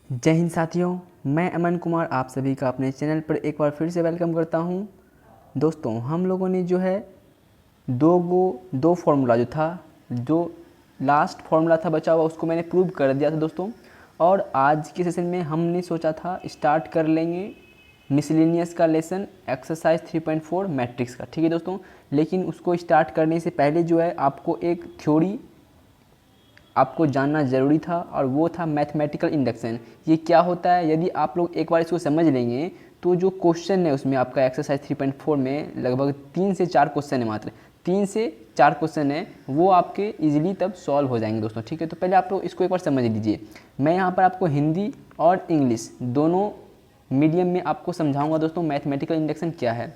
जय हिंद साथियों, मैं अमन कुमार आप सभी का अपने चैनल पर एक बार फिर से वेलकम करता हूं। दोस्तों, हम लोगों ने जो है दो फार्मूला जो था, जो लास्ट फार्मूला था बचा हुआ, उसको मैंने प्रूव कर दिया था दोस्तों। और आज के सेशन में हमने सोचा था स्टार्ट कर लेंगे मिसलेनियस का लेसन एक्सरसाइज 3.4 मैट्रिक्स का। ठीक है दोस्तों, लेकिन उसको स्टार्ट करने से पहले जो है आपको एक थ्योरी आपको जानना ज़रूरी था, और वो था मैथमेटिकल इंडक्शन। ये क्या होता है, यदि आप लोग एक बार इसको समझ लेंगे तो जो क्वेश्चन है उसमें आपका एक्सरसाइज 3.4 में लगभग 3 से 4 क्वेश्चन है, मात्र 3 से 4 क्वेश्चन है, वो आपके इजीली तब सॉल्व हो जाएंगे दोस्तों। ठीक है, तो पहले आप लोग इसको एक बार समझ लीजिए। मैं यहाँ पर आपको हिंदी और इंग्लिश दोनों मीडियम में आपको समझाऊंगा दोस्तों मैथमेटिकल इंडक्शन क्या है।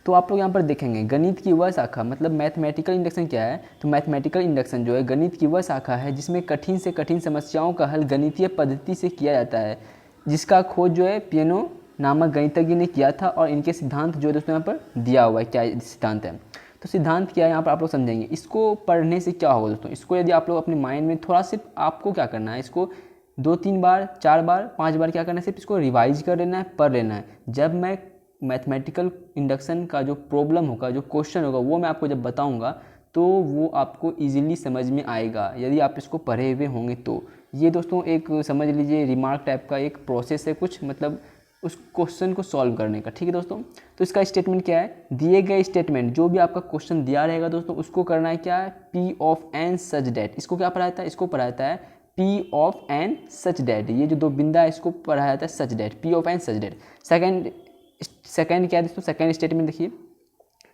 तो आप लोग यहाँ पर देखेंगे गणित की वह शाखा, मतलब मैथमेटिकल इंडक्शन क्या है, तो मैथमेटिकल इंडक्शन जो है गणित की वह शाखा है जिसमें कठिन से कठिन समस्याओं का हल गणितीय पद्धति से किया जाता है, जिसका खोज जो है पियानो नामक गणितज्ञ ने किया था। और इनके सिद्धांत जो है दोस्तों यहाँ पर दिया हुआ है, क्या सिद्धांत है, तो सिद्धांत क्या है यहाँ पर आप लोग समझेंगे। इसको पढ़ने से क्या होगा दोस्तों, इसको यदि आप लोग अपने माइंड में थोड़ा, सिर्फ आपको क्या करना है, इसको 2-3 बार 4 बार 5 बार क्या करना है, सिर्फ इसको रिवाइज कर लेना है, पढ़ लेना है। जब मैं मैथमेटिकल इंडक्शन का जो प्रॉब्लम होगा, जो क्वेश्चन होगा, वो मैं आपको जब बताऊंगा तो वो आपको इजीली समझ में आएगा, यदि आप इसको पढ़े हुए होंगे तो। ये दोस्तों एक समझ लीजिए रिमार्क टाइप का एक प्रोसेस है कुछ, मतलब उस क्वेश्चन को सॉल्व करने का। ठीक है दोस्तों, तो इसका स्टेटमेंट क्या है, दिए गए स्टेटमेंट जो भी आपका क्वेश्चन दिया रहेगा दोस्तों, उसको करना है क्या है, P of N such that. इसको क्या पढ़ा जाता है, इसको पढ़ा जाता है P of N such that. ये जो दो बिंदा है इसको पढ़ाया जाता है such that, P of N such that. Second क्या है दोस्तों, सेकंड स्टेटमेंट देखिए,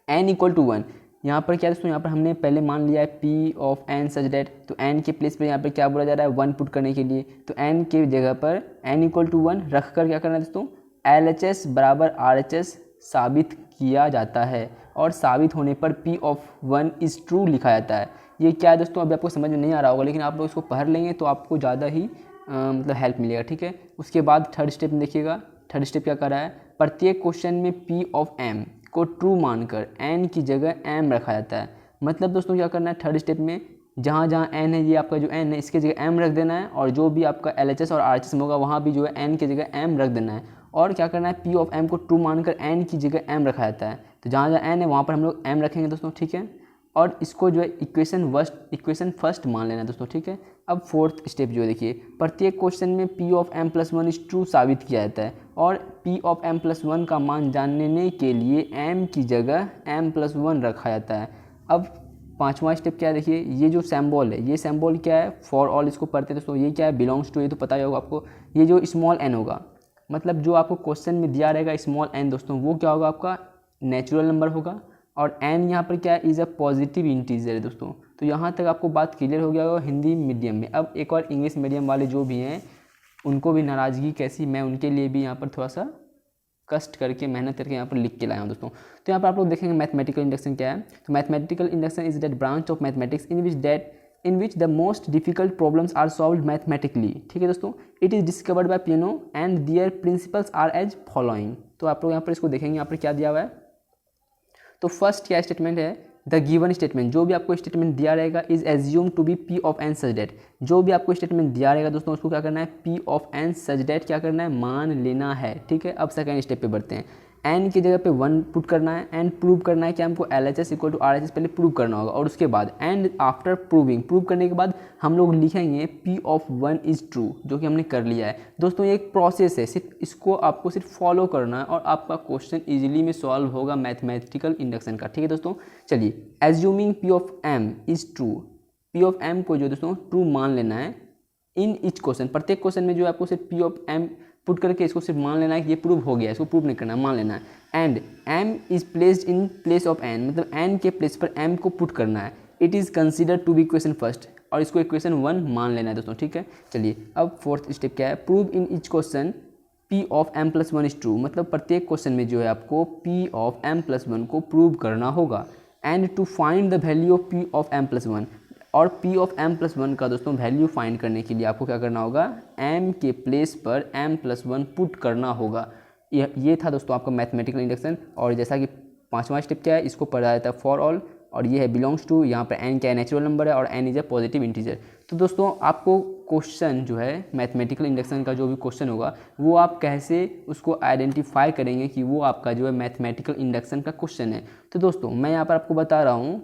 n इक्वल टू 1। यहाँ पर क्या है दोस्तों, यहाँ पर हमने पहले मान लिया है p of n such that, तो n के प्लेस पर यहाँ पर क्या बोला जा रहा है, 1 पुट करने के लिए, तो n के जगह पर n इक्वल टू 1 रख कर क्या करना है दोस्तों, LHS बराबर RHS साबित किया जाता है, और साबित होने पर p ऑफ 1 इज़ ट्रू लिखा जाता है। ये क्या है दोस्तों, अभी आपको समझ में नहीं आ रहा होगा, लेकिन आप लोग इसको पढ़ लेंगे तो आपको ज़्यादा ही मतलब हेल्प मिलेगा। ठीक है, उसके बाद थर्ड स्टेप में देखिएगा, थर्ड स्टेप क्या कर रहा है, प्रत्येक क्वेश्चन में p ऑफ m को ट्रू मानकर n की जगह m रखा जाता है। मतलब दोस्तों क्या करना है, थर्ड स्टेप में जहाँ जहाँ n है, ये आपका जो n है इसके जगह m रख देना है, और जो भी आपका LHS और RHS में होगा वहाँ भी जो है n की जगह m रख देना है। और क्या करना है, p ऑफ m को ट्रू मानकर n की जगह m रखा जाता है, तो जहाँ जहाँ n है वहाँ पर हम लोग m रखेंगे दोस्तों। ठीक है, और इसको जो है इक्वेशन फर्स्ट मान लेना है दोस्तों। ठीक है, अब फोर्थ स्टेप जो है देखिए, प्रत्येक क्वेश्चन में p of m plus 1 is true साबित किया जाता है, और p ऑफ m प्लस 1 का मान जानने के लिए m की जगह m प्लस 1 रखा जाता है। अब पांचवा स्टेप क्या है देखिए, ये जो सैम्बॉल है, ये सैम्बॉल क्या है, फॉर ऑल इसको पढ़ते हैं दोस्तों। ये क्या है, बिलोंग्स टू, ये तो पता ही होगा आपको। ये जो स्मॉल n होगा, मतलब जो आपको क्वेश्चन में दिया रहेगा स्मॉल n दोस्तों, वो क्या होगा, आपका नेचुरल नंबर होगा। और n यहाँ पर क्या है, इज़ अ पॉजिटिव इंटीजर है दोस्तों। तो यहाँ तक आपको बात क्लियर हो गया होगा हिंदी मीडियम में। अब एक और इंग्लिश मीडियम वाले जो भी हैं उनको भी नाराज़गी कैसी, मैं उनके लिए भी यहाँ पर थोड़ा सा कष्ट करके मेहनत करके यहाँ पर लिख के लाया हूँ दोस्तों। तो यहाँ पर आप लोग देखेंगे मैथमेटिकल इंडक्शन क्या है। तो mathematical induction is that branch of mathematics in which the most difficult problems are solved mathematically. ठीक है दोस्तों, it is discovered by Peano and their principles are as following. तो आप लोग यहाँ पर इसको देखेंगे, यहाँ पर क्या दिया हुआ है। तो फर्स्ट क्या स्टेटमेंट है, द गिवन स्टेटमेंट, जो भी आपको स्टेटमेंट दिया रहेगा is assume to be p of n such that. जो भी आपको स्टेटमेंट दिया रहेगा दोस्तों उसको क्या करना है, p of n such that क्या करना है, मान लेना है। ठीक है, अब सेकंड स्टेप पे बढ़ते हैं। n की जगह पे 1 पुट करना है, एंड प्रूव करना है कि हमको LHS इक्वल टू RHS पहले प्रूव करना होगा, और उसके बाद एंड आफ्टर प्रूव करने के बाद हम लोग लिखेंगे p ऑफ 1 इज़ ट्रू, जो कि हमने कर लिया है दोस्तों। ये एक प्रोसेस है, सिर्फ इसको आपको सिर्फ फॉलो करना है और आपका क्वेश्चन इजीली में सॉल्व होगा मैथमेटिकल इंडक्शन का। ठीक है दोस्तों, चलिए, assuming p of m is true, p of m को जो दोस्तों ट्रू मान लेना है इन ईच क्वेश्चन, प्रत्येक क्वेश्चन में जो आपको सिर्फ p ऑफ m पुट करके इसको सिर्फ मान लेना है कि ये प्रूव हो गया, इसको प्रूव नहीं करना, मान लेना है। And m is placed in place of n, मतलब n के प्लेस पर m को पुट करना है। It is consider to be equation first, और इसको इक्वेशन 1 मान लेना है दोस्तों। ठीक है, चलिए अब फोर्थ स्टेप क्या है, prove in each question p of m plus 1 is true, मतलब प्रत्येक क्वेश्चन में जो है आपको p ऑफ m प्लस 1 को प्रूव करना होगा। And to find the value of p of m plus 1, और p ऑफ m प्लस 1 का दोस्तों वैल्यू फाइंड करने के लिए आपको क्या करना होगा, m के प्लेस पर m प्लस 1 पुट करना होगा। ये था दोस्तों आपका मैथमेटिकल इंडक्शन। और जैसा कि पांचवा स्टेप क्या है, इसको पढ़ा जाता है फॉर ऑल, और ये है बिलोंग्स टू, यहाँ पर n क्या है, नेचुरल नंबर है, और n is a positive integer. तो दोस्तों आपको क्वेश्चन जो है मैथमेटिकल इंडक्शन का जो भी क्वेश्चन होगा वो आप कैसे उसको आइडेंटिफाई करेंगे कि वो आपका जो है मैथमेटिकल इंडक्शन का क्वेश्चन है। तो दोस्तों मैं यहाँ पर आपको बता रहा हूँ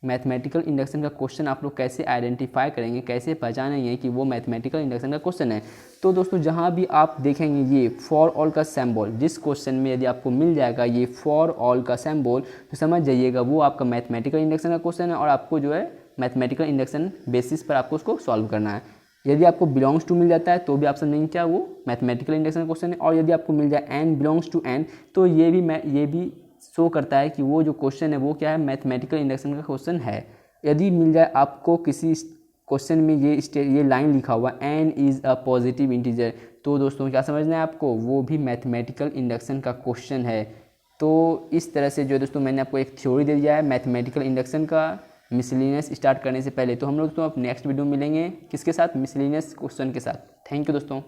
मैथमेटिकल इंडक्शन का क्वेश्चन आप लोग कैसे आइडेंटिफाई करेंगे, कैसे पहचानेंगे कि वो मैथमेटिकल इंडक्शन का क्वेश्चन है। तो दोस्तों जहाँ भी आप देखेंगे ये फॉर ऑल का सिंबल, जिस क्वेश्चन में यदि आपको मिल जाएगा ये फॉर ऑल का सिंबल, तो समझ जाइएगा वो आपका मैथमेटिकल इंडक्शन का क्वेश्चन है और आपको जो है मैथमेटिकल इंडक्शन बेसिस पर आपको उसको सॉल्व करना है। यदि आपको बिलोंग्स टू मिल जाता है तो भी आप समझेंगे क्या वो मैथमेटिकल इंडक्शन का क्वेश्चन है, और यदि आपको मिल जाए एन बिलोंग्स टू एन तो ये भी शो करता है कि वो जो क्वेश्चन है वो क्या है, मैथमेटिकल इंडक्शन का क्वेश्चन है। यदि मिल जाए आपको किसी क्वेश्चन में ये लाइन लिखा हुआ n is a positive integer, तो दोस्तों क्या समझना है आपको, वो भी मैथमेटिकल इंडक्शन का क्वेश्चन है। तो इस तरह से जो है दोस्तों मैंने आपको एक थ्योरी दे दिया है मैथमेटिकल इंडक्शन का मिसलिनियस स्टार्ट करने से पहले। तो हम लोग तो अब नेक्स्ट वीडियो में मिलेंगे किसके साथ, मिसलिनियस क्वेश्चन के साथ। थैंक यू दोस्तों।